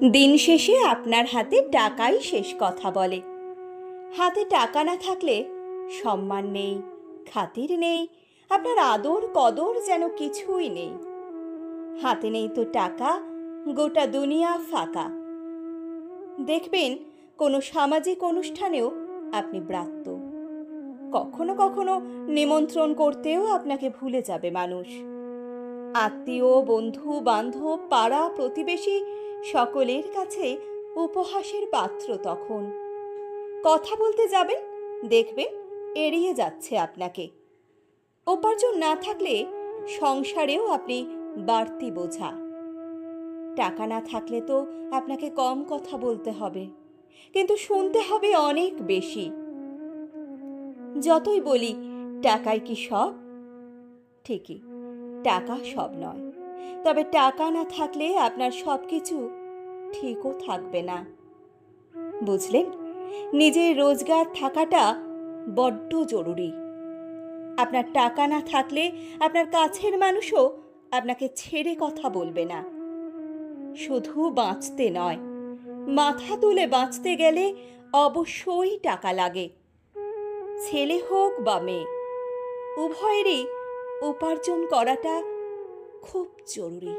দিন শেষে আপনার হাতে টাকাই শেষ কথা বলে। হাতে টাকা না থাকলে সম্মান নেই, খাতির নেই, আপনার আদর কদর যেন কিছুই নেই। হাতে নেই তো টাকা, গোটা দুনিয়া ফাঁকা। দেখবেন কোনো সামাজিক অনুষ্ঠানেও আপনি ব্রাত্য। কখনো কখনো নিমন্ত্রণ করতেও আপনাকে ভুলে যাবে মানুষ। আত্মীয়, বন্ধু বান্ধব, পাড়া প্রতিবেশী সকলের কাছে উপহাসের পাত্র তখন। কথা বলতে যাবেন, দেখবেন এড়িয়ে যাচ্ছে আপনাকে। উপার্জন না থাকলে সংসারেও আপনি বাড়তি বোঝা। টাকা না থাকলে তো আপনাকে কম কথা বলতে হবে, কিন্তু শুনতে হবে অনেক বেশি। যতই বলি টাকাই কি সব, ঠিকই টাকা সব নয়, তবে টাকা না থাকলে আপনার সব কিছু ঠিকও থাকবে না। বুঝলেন, নিজের রোজগার থাকাটা বড্ড জরুরি। আপনার টাকা না থাকলে আপনার কাছের মানুষও আপনাকে ছেড়ে কথা বলবে না। শুধু বাঁচতে নয়, মাথা তুলে বাঁচতে গেলে অবশ্যই টাকা লাগে। ছেলে হোক বা মেয়ে, উভয়েরই উপার্জন করাটা খুব জরুরি।